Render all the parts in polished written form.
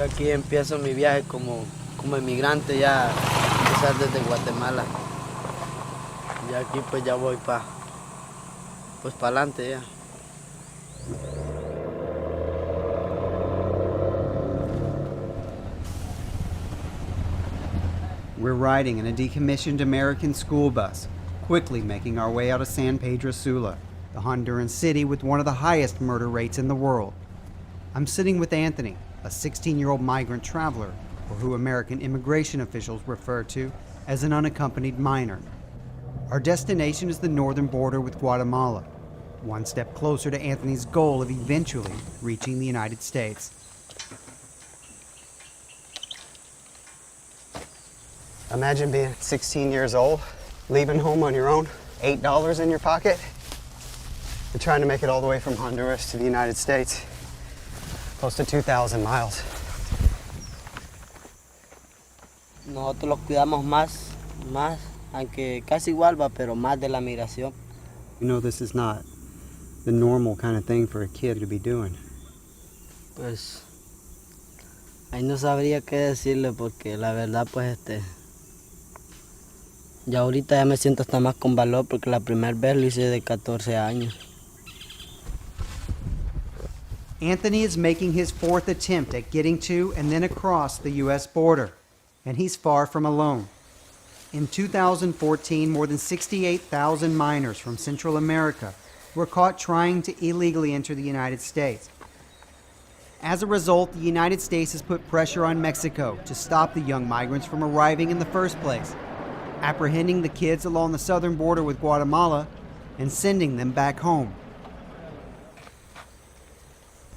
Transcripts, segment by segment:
Yo aquí empiezo mi viaje como inmigrante ya, empezar desde Guatemala. Y aquí pues ya voy para adelante ya. We're riding in a decommissioned American school bus, quickly making our way out of San Pedro Sula, the Honduran city with one of the highest murder rates in the world. I'm sitting with Anthony, a 16-year-old migrant traveler, or who American immigration officials refer to as an unaccompanied minor. Our destination is the northern border with Guatemala, one step closer to Anthony's goal of eventually reaching the United States. Imagine being 16 years old, leaving home on your own, $8 in your pocket. You're trying to make it all the way from Honduras to the United States, close to 2,000 miles. Nosotros los cuidamos más, aunque casi igual va, pero más de la migración. You know, this is not the normal kind of thing for a kid to be doing. Pues, ahí no sabría qué decirle porque la verdad pues ya ahorita ya me siento hasta más con valor porque la primera vez lo hice de 14 años. Anthony is making his fourth attempt at getting to and then across the U.S. border, and he's far from alone. In 2014, more than 68,000 minors from Central America were caught trying to illegally enter the United States. As a result, the United States has put pressure on Mexico to stop the young migrants from arriving in the first place, apprehending the kids along the southern border with Guatemala and sending them back home.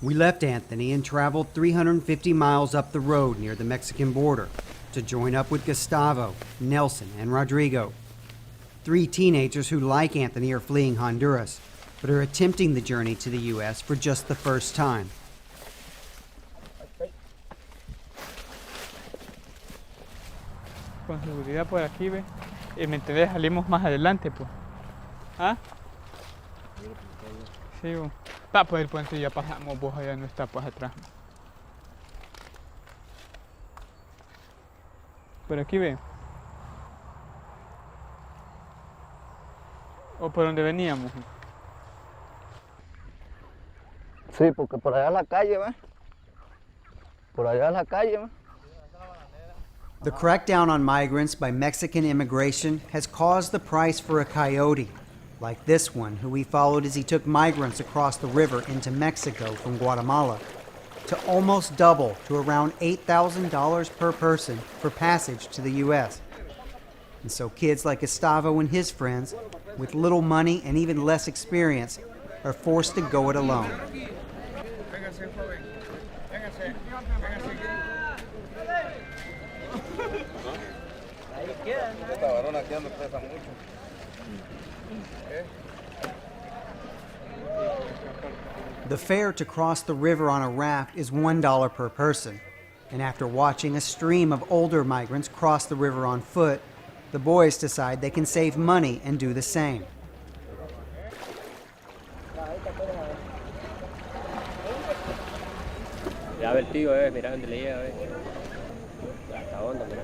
We left Anthony and traveled 350 miles up the road near the Mexican border to join up with Gustavo, Nelson, and Rodrigo, 3 teenagers who, like Anthony, are fleeing Honduras, but are attempting the journey to the U.S. for just the first time. Con seguridad por aquí, ve. ¿Me entendés? Salimos más adelante, pues. ¿Ah? Sí, vos. Pues el puente ya pasamos, vos allá no está, pues atrás. Por aquí, ve. ¿O por donde veníamos? Sí, porque por allá es la calle, ¿ves? Por allá es la calle, ¿ves? The crackdown on migrants by Mexican immigration has caused the price for a coyote, like this one who we followed as he took migrants across the river into Mexico from Guatemala, to almost double to around $8,000 per person for passage to the U.S. And so kids like Gustavo and his friends, with little money and even less experience, are forced to go it alone. The fare to cross the river on a raft is $1 per person, and after watching a stream of older migrants cross the river on foot, the boys decide they can save money and do the same. Ya ve el tío, mira dónde le llega, hasta dónde, mira.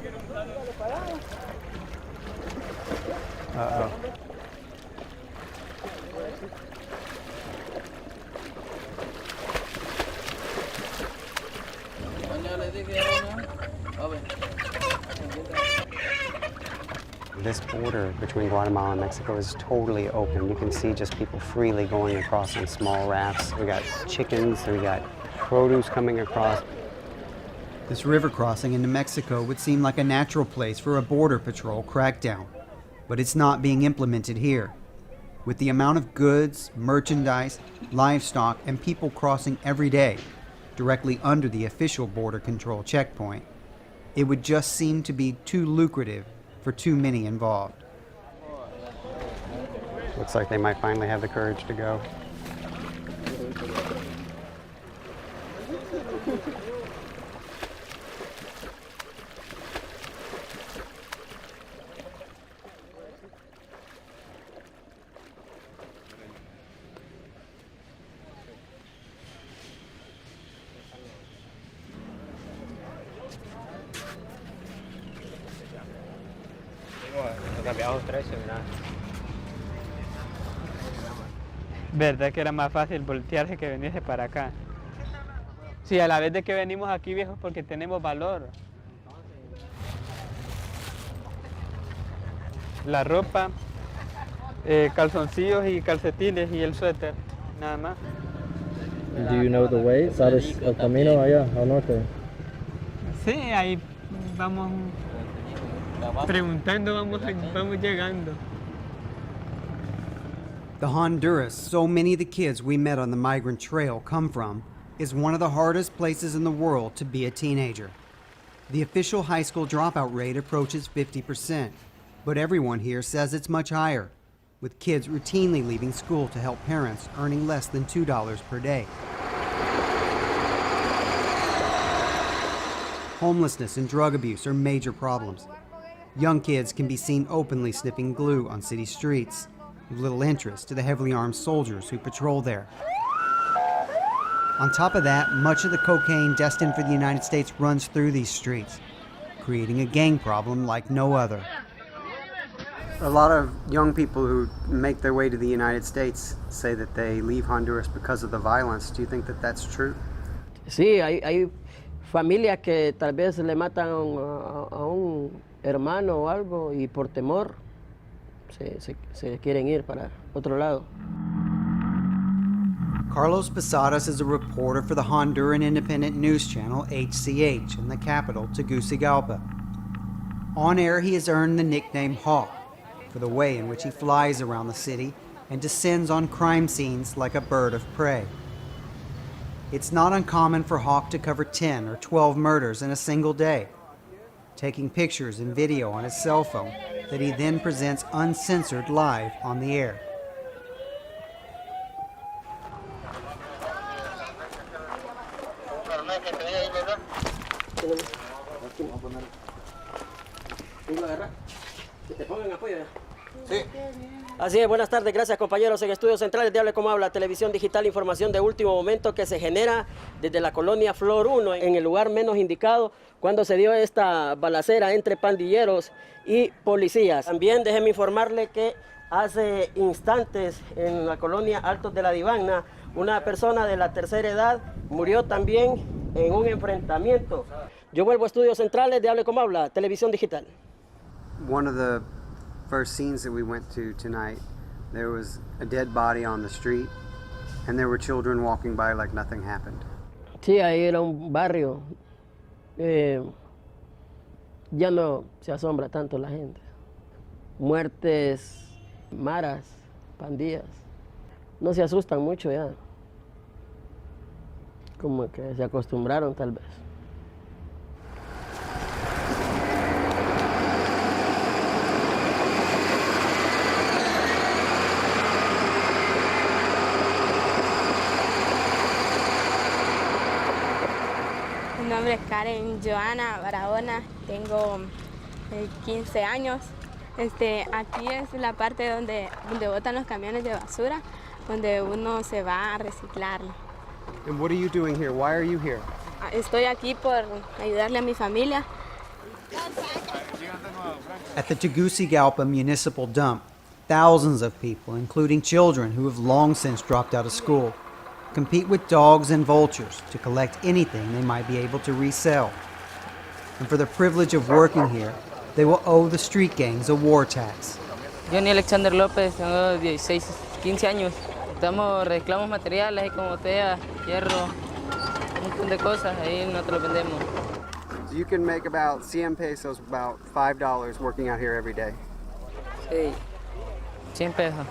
Uh-oh. This border between Guatemala and Mexico is totally open. You can see just people freely going across on small rafts. We got chickens, we got produce coming across. This river crossing into Mexico would seem like a natural place for a border patrol crackdown, but it's not being implemented here. With the amount of goods, merchandise, livestock, and people crossing every day, directly under the official border control checkpoint, it would just seem to be too lucrative for too many involved. Looks like they might finally have the courage to go. No cambiamos los precios, nada. ¿Verdad que era más fácil voltearse que venirse para acá? Sí, a la vez de que venimos aquí, viejos, porque tenemos valor. La ropa, calzoncillos y calcetines y el suéter, nada más. Do you know the way? ¿Sabes el camino allá al norte? Sí, ahí vamos preguntando, vamos llegando. The Honduras so many of the kids we met on the Migrant Trail come from is one of the hardest places in the world to be a teenager. The official high school dropout rate approaches 50%, but everyone here says it's much higher, with kids routinely leaving school to help parents earning less than $2 per day. Homelessness and drug abuse are major problems. Young kids can be seen openly sniffing glue on city streets, with little interest to the heavily armed soldiers who patrol there. On top of that, much of the cocaine destined for the United States runs through these streets, creating a gang problem like no other. A lot of young people who make their way to the United States say that they leave Honduras because of the violence. Do you think that that's true? Sí, hay familias que tal vez le matan a un hermano o algo y por temor se quieren ir para otro lado. Carlos Posadas is a reporter for the Honduran independent news channel HCH in the capital, Tegucigalpa. On air, he has earned the nickname Hawk for the way in which he flies around the city and descends on crime scenes like a bird of prey. It's not uncommon for Hawk to cover 10 or 12 murders in a single day, taking pictures and video on his cell phone that he then presents uncensored live on the air. Así es, buenas tardes, gracias compañeros. En Estudios Centrales de Hable Como Habla, televisión digital, información de último momento que se genera desde la colonia Flor 1, en el lugar menos indicado, cuando se dio esta balacera entre pandilleros y policías. También déjeme informarle que hace instantes en la colonia Altos de la Divana, una persona de la tercera edad murió también en un enfrentamiento. Yo vuelvo a Estudios Centrales de Hable Como Habla, televisión digital. One of the first scenes that we went to tonight, there was a dead body on the street, and there were children walking by like nothing happened. Sí, ahí era un barrio. Ya no se asombra tanto la gente. Muertes, maras, pandillas. No se asustan mucho ya. Como que se acostumbraron tal vez. Mi nombre es Karen Joana Barahona, tengo 15 años. Aquí es la parte donde botan los camiones de basura, donde uno se va a reciclarlo. And what are you doing here? Why are you here? Estoy aquí por ayudarle a mi familia. At the Tegucigalpa Municipal Dump, thousands of people, including children who have long since dropped out of school, compete with dogs and vultures to collect anything they might be able to resell. And for the privilege of working here, they will owe the street gangs a war tax. Johnny Alexander López, tengo 15 años. Reciclamos materiales ahí como botella, hierro, un montón de cosas, ahí nosotros los vendemos. So you can make about 100 pesos, about $5 working out here every day. Sí, 100 pesos.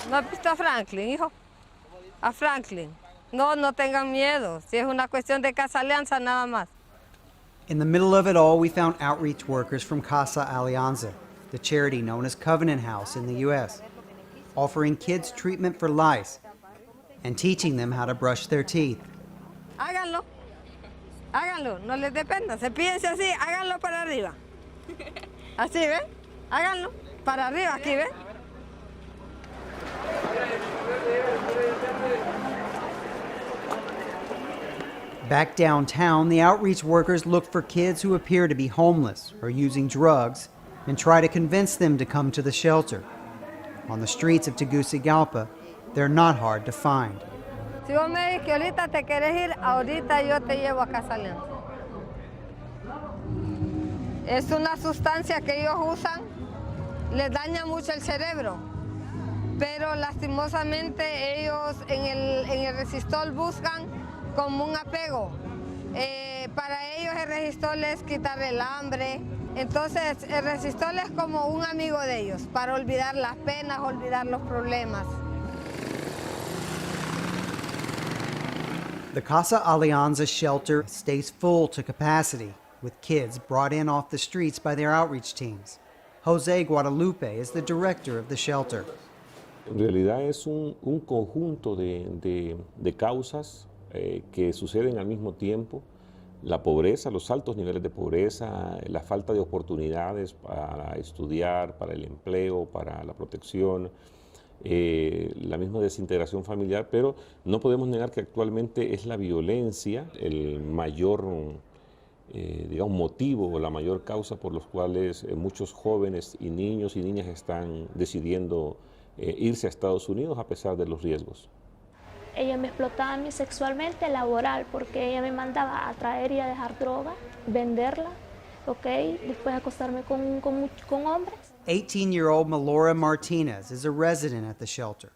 ¿No has visto a Franklin, hijo? A Franklin. No tengan miedo. Si es una cuestión de Casa Alianza, nada más. In the middle of it all, we found outreach workers from Casa Alianza, the charity known as Covenant House in the U.S., offering kids treatment for lice and teaching them how to brush their teeth. Háganlo. Háganlo. No les dé pena. Cepíllense así. Háganlo para arriba. Así, ¿ven? Háganlo. Para arriba, aquí, ¿ven? Back downtown, the outreach workers look for kids who appear to be homeless or using drugs and try to convince them to come to the shelter. On the streets of Tegucigalpa, they're not hard to find. Si vos me dices que ahorita te querés ir, ahorita yo te llevo a Casa Alianza. Es una sustancia que ellos usan, les daña mucho el cerebro, pero lastimosamente ellos en el resistol buscan como un apego. Para ellos el resistol es quitar el hambre, entonces el resistol es como un amigo de ellos, para olvidar las penas, olvidar los problemas. The Casa Alianza shelter stays full to capacity, with kids brought in off the streets by their outreach teams. Jose Guadalupe is the director of the shelter. En realidad es un conjunto de causas que suceden al mismo tiempo. La pobreza, los altos niveles de pobreza, la falta de oportunidades para estudiar, para el empleo, para la protección, la misma desintegración familiar, pero no podemos negar que actualmente es la violencia el mayor digamos, motivo o la mayor causa por los cuales muchos jóvenes y niños y niñas están decidiendo irse a Estados Unidos a pesar de los riesgos. Ella me explotaba a mí sexualmente, laboral, porque ella me mandaba a traer y a dejar droga, venderla, después acostarme con hombres. 18-year-old Melora Martinez is a resident at the shelter,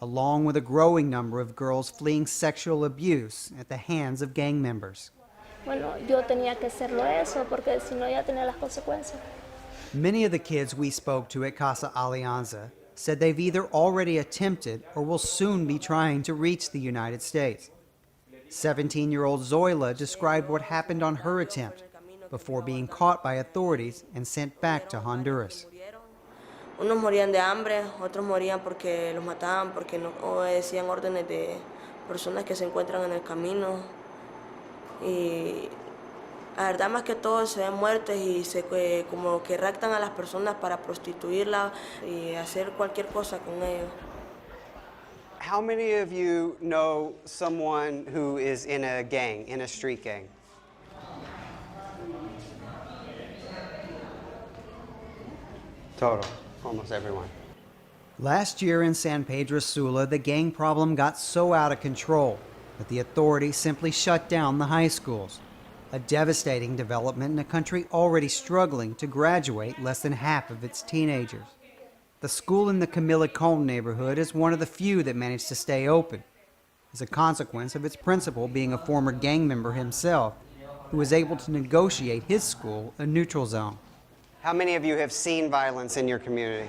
along with a growing number of girls fleeing sexual abuse at the hands of gang members. Bueno, yo tenía que hacerlo eso, porque si no ya tenía las consecuencias. Many of the kids we spoke to at Casa Alianza said they've either already attempted or will soon be trying to reach the United States. 17-year-old Zoila described what happened on her attempt before being caught by authorities and sent back to Honduras. Unos morían de hambre, otros morían porque los mataban, porque no obedecían órdenes de personas que se encuentran en el camino. Y la verdad, más que todo, se ven muertes y como que raptan a las personas para prostituirlas y hacer cualquier cosa con ellos. How many of you know someone who is in a gang, in a street gang? Total, almost everyone. Last year in San Pedro Sula, the gang problem got so out of control that the authorities simply shut down the high schools, a devastating development in a country already struggling to graduate less than half of its teenagers. The school in the Camilicón neighborhood is one of the few that managed to stay open, as a consequence of its principal being a former gang member himself, who was able to negotiate his school a neutral zone. How many of you have seen violence in your community?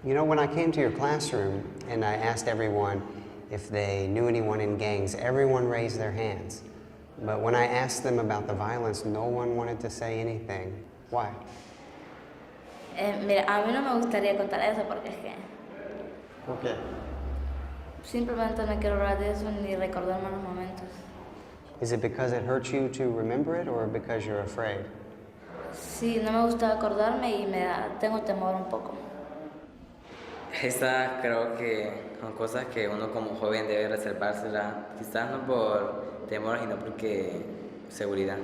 You know, when I came to your classroom and I asked everyone if they knew anyone in gangs, everyone raised their hands. But when I asked them about the violence, no one wanted to say anything. Why? Mira, a mí no me gustaría contar eso porque es que... ¿Por qué? Simplemente no quiero hablar de eso ni recordar malos momentos. Is it because it hurts you to remember it or because you're afraid? Sí, no me gusta acordarme y tengo temor un poco. Estas creo que son cosas que uno como joven debe reservárselas, quizás no por temor, sino porque seguridad.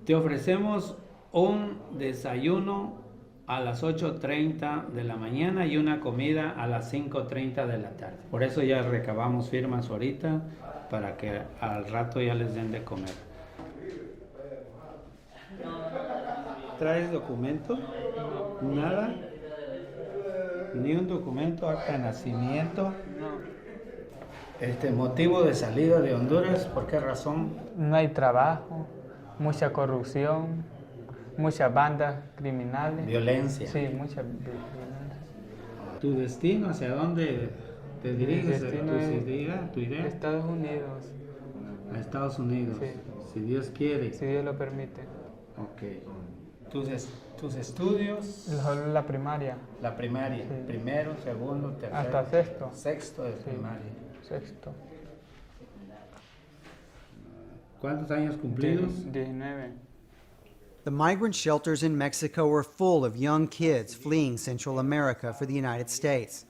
Te ofrecemos un desayuno a las 8:30 de la mañana y una comida a las 5:30 de la tarde. Por eso ya recabamos firmas ahorita para que al rato ya les den de comer. ¿Traes documento? ¿Nada? ¿Ni un documento, acta de nacimiento? Motivo de salida de Honduras, ¿por qué razón? No hay trabajo, mucha corrupción, muchas bandas criminales. Violencia. Sí, mucha violencia. ¿Tu destino hacia dónde te diriges? ¿Tu idea? Estados Unidos. A Estados Unidos, sí. Si Dios quiere. Si Dios lo permite. Ok. tus estudios. Solo la primaria. La primaria, Sí. primero, segundo, tercero. Hasta sexto. Sexto de Sí, primaria. Sexto. ¿Cuántos años cumplidos? 19. The migrant shelters in Mexico are full of young kids fleeing Central America for the United States.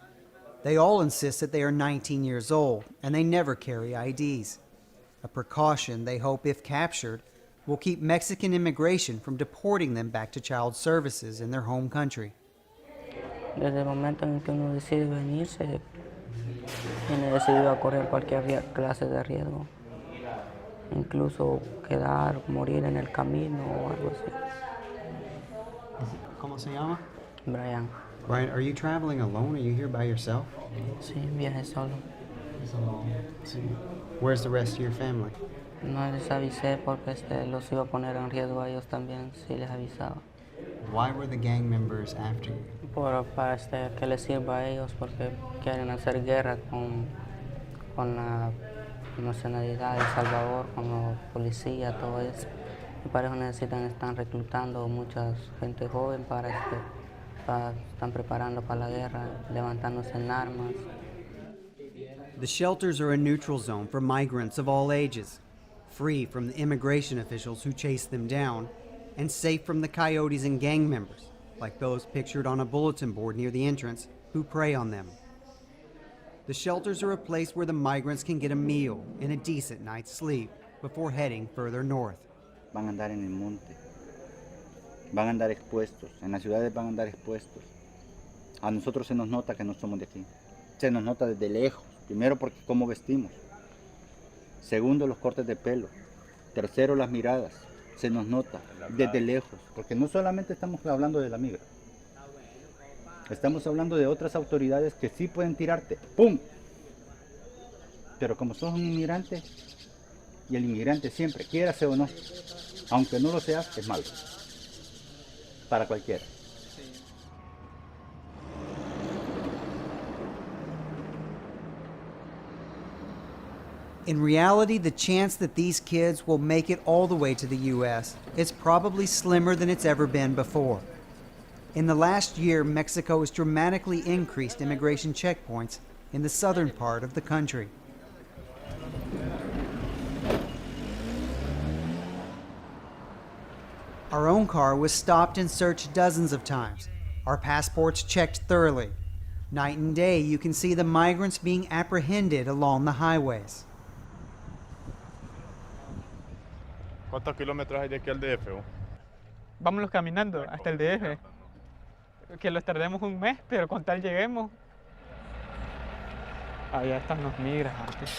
They all insist that they are 19 years old, and they never carry IDs. A precaution they hope, if captured, will keep Mexican immigration from deporting them back to child services in their home country. Desde el momento en que uno decide venirse, tiene decidido a correr cualquier clase de riesgo, incluso quedar, morir en el camino o algo así. ¿Cómo se llama? Brian. Brian, are you traveling alone? Are you here by yourself? Sí, viaje solo. Sí. Where's the rest of your family? No les avisé porque los iba a poner en riesgo a ellos también si les avisaba. Why were the gang members after you? Para que les sirva a ellos porque quieren hacer guerra con la nacionalidad de El Salvador, con la policía, todo eso. Y para eso están reclutando mucha gente joven están preparando para la guerra, levantándose en armas. The shelters are a neutral zone for migrants of all ages, free from the immigration officials who chase them down, and safe from the coyotes and gang members, like those pictured on a bulletin board near the entrance, who prey on them. The shelters are a place where the migrants can get a meal and a decent night's sleep before heading further north. Van a andar en el monte, van a andar expuestos, en las ciudades van a andar expuestos. A nosotros se nos nota que no somos de aquí, se nos nota desde lejos, primero porque cómo vestimos, segundo los cortes de pelo, tercero las miradas, se nos nota desde lejos, porque no solamente estamos hablando de la migra, estamos hablando de otras autoridades que sí pueden tirarte, ¡pum! Pero como sos un inmigrante, y el inmigrante siempre, quiérase o no, aunque no lo seas, es malo. Para cualquiera. In reality, the chance that these kids will make it all the way to the U.S. is probably slimmer than it's ever been before. In the last year, Mexico has dramatically increased immigration checkpoints in the southern part of the country. Our own car was stopped and searched dozens of times, our passports checked thoroughly. Night and day, you can see the migrants being apprehended along the highways. ¿Cuántos kilómetros hay de aquí al DF? Vámonos caminando hasta el DF. Que los tardemos un mes, pero con tal lleguemos. Allá están los migrantes.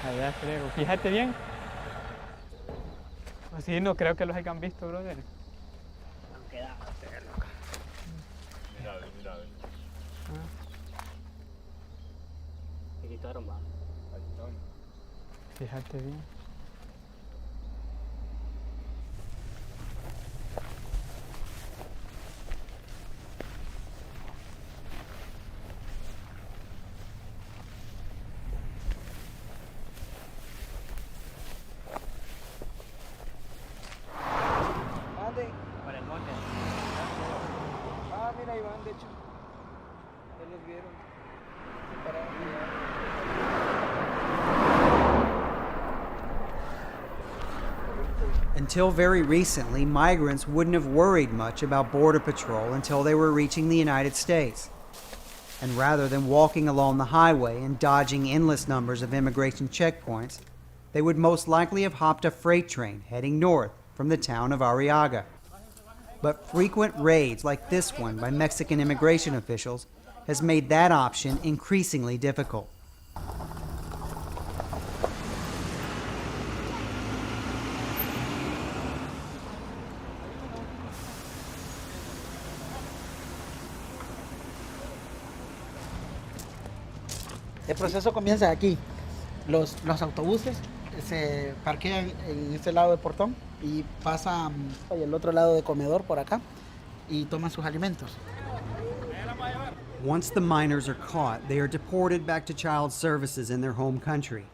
Allá creo. Fíjate bien. Así no creo que los hayan visto, brother. Mira, mira. Fíjate bien. Para el monte. Mira, ahí van, de hecho. Ya los vieron. Until very recently, migrants wouldn't have worried much about Border Patrol until they were reaching the United States. And rather than walking along the highway and dodging endless numbers of immigration checkpoints, they would most likely have hopped a freight train heading north from the town of Arriaga. But frequent raids like this one by Mexican immigration officials has made that option increasingly difficult. El proceso comienza aquí. Los autobuses se parquean en este lado del portón y pasan el otro lado del comedor por acá y toman sus alimentos. Once the minors are caught, they are deported back to child services in their home country.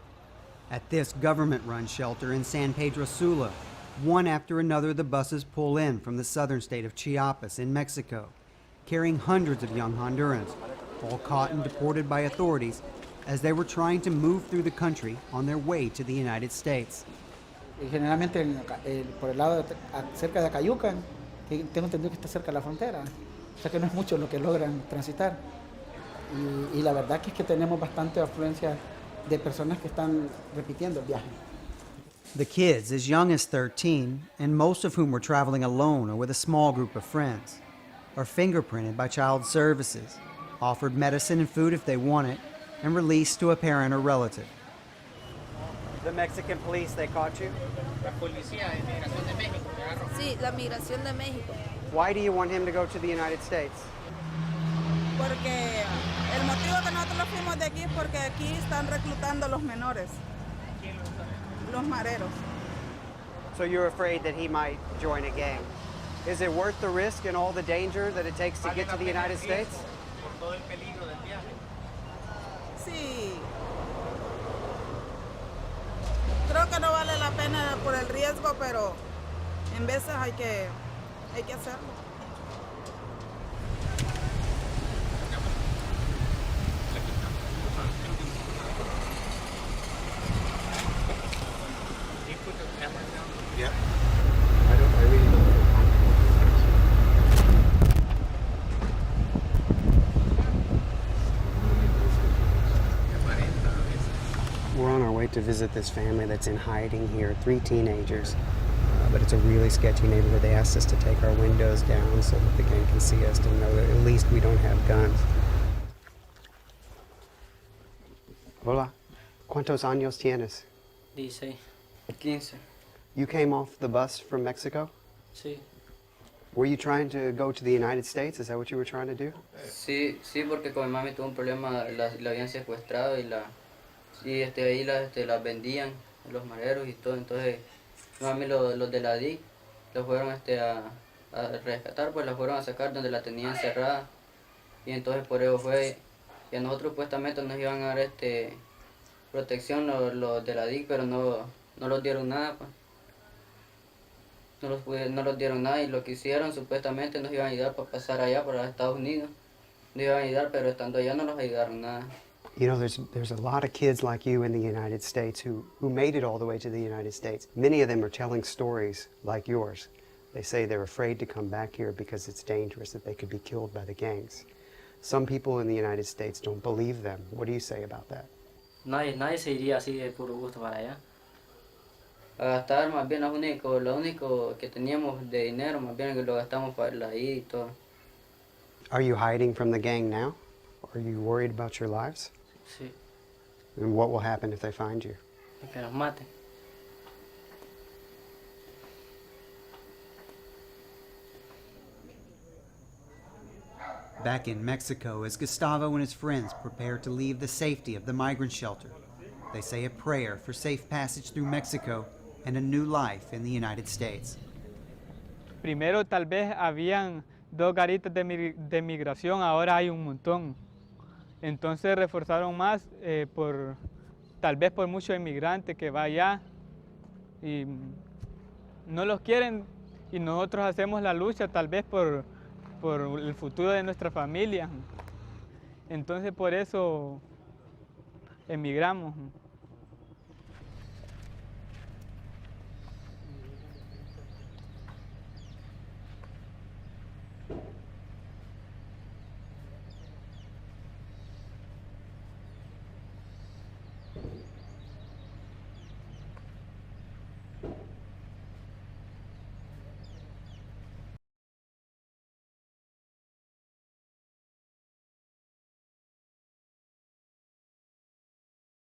At this government-run shelter in San Pedro Sula, One after another, the buses pull in from the southern state of Chiapas in Mexico, carrying hundreds of young Hondurans, all caught and deported by authorities as they were trying to move through the country on their way to the United States. Generalmente por el lado cerca de Acayucan, tengo entendido que está cerca de la frontera, o sea que no es mucho lo que logran transitar. Y la verdad que es que tenemos bastante afluencia de personas que están repitiendo el viaje. The kids, as young as 13, and most of whom were traveling alone or with a small group of friends, are fingerprinted by Child Services, offered medicine and food if they want it, and released to a parent or relative. The Mexican police, they caught you? La policía de migración de México me agarró. Sí, la migración de México. Why do you want him to go to the United States? Porque el motivo que nosotros nos fuimos de aquí es porque aquí están reclutando los menores, los mareros. So you're afraid that he might join a gang. Is it worth the risk and all the danger that it takes to get to the United States? Por todo el peligro del viaje. Sí. Creo que no vale la pena por el riesgo, pero en veces hay que hacerlo. Yeah. I really don't feel comfortable. We're on our way to visit this family that's in hiding here, 3 teenagers. But it's a really sketchy neighborhood. They asked us to take our windows down so that the gang can see us to know that at least we don't have guns. Hola. ¿Cuántos años tienes? 16, 15. You came off the bus from Mexico? Sí. Were you trying to go to the United States? Is that what you were trying to do? Sí, porque con mi mami tuvo un problema, la habían secuestrado y ahí las vendían, los mareros y todo. Entonces, mi mami los de la DIC los fueron a rescatar, pues la fueron a sacar donde la tenían cerrada. Y entonces por eso fue, y a nosotros supuestamente nos iban a dar protección los de la DIC, pero no los dieron nada, pues. No los dieron nada, y lo que hicieron supuestamente nos iban a ayudar para pasar allá, para Estados Unidos. Nos iban a ayudar, pero estando allá no nos ayudaron nada. You know, there's a lot of kids like you in the United States who made it all the way to the United States. Many of them are telling stories like yours. They say they're afraid to come back here because it's dangerous, that they could be killed by the gangs. Some people in the United States don't believe them. What do you say about that? Nadie se iría así de puro gusto para allá. A gastar más bien lo único que teníamos de dinero, más bien que lo gastamos para la ida y todo. Are you hiding from the gang now? Are you worried about your lives? Sí. And what will happen if they find you? Que nos maten. Back in Mexico, as Gustavo and his friends prepare to leave the safety of the migrant shelter, they say a prayer for safe passage through Mexico and a new life in the United States. Primero tal vez habían 2 garitas de migración, ahora hay un montón. Entonces reforzaron más tal vez por muchos inmigrantes que va allá y no los quieren, y nosotros hacemos la lucha tal vez por el futuro de nuestra familia. Entonces por eso emigramos.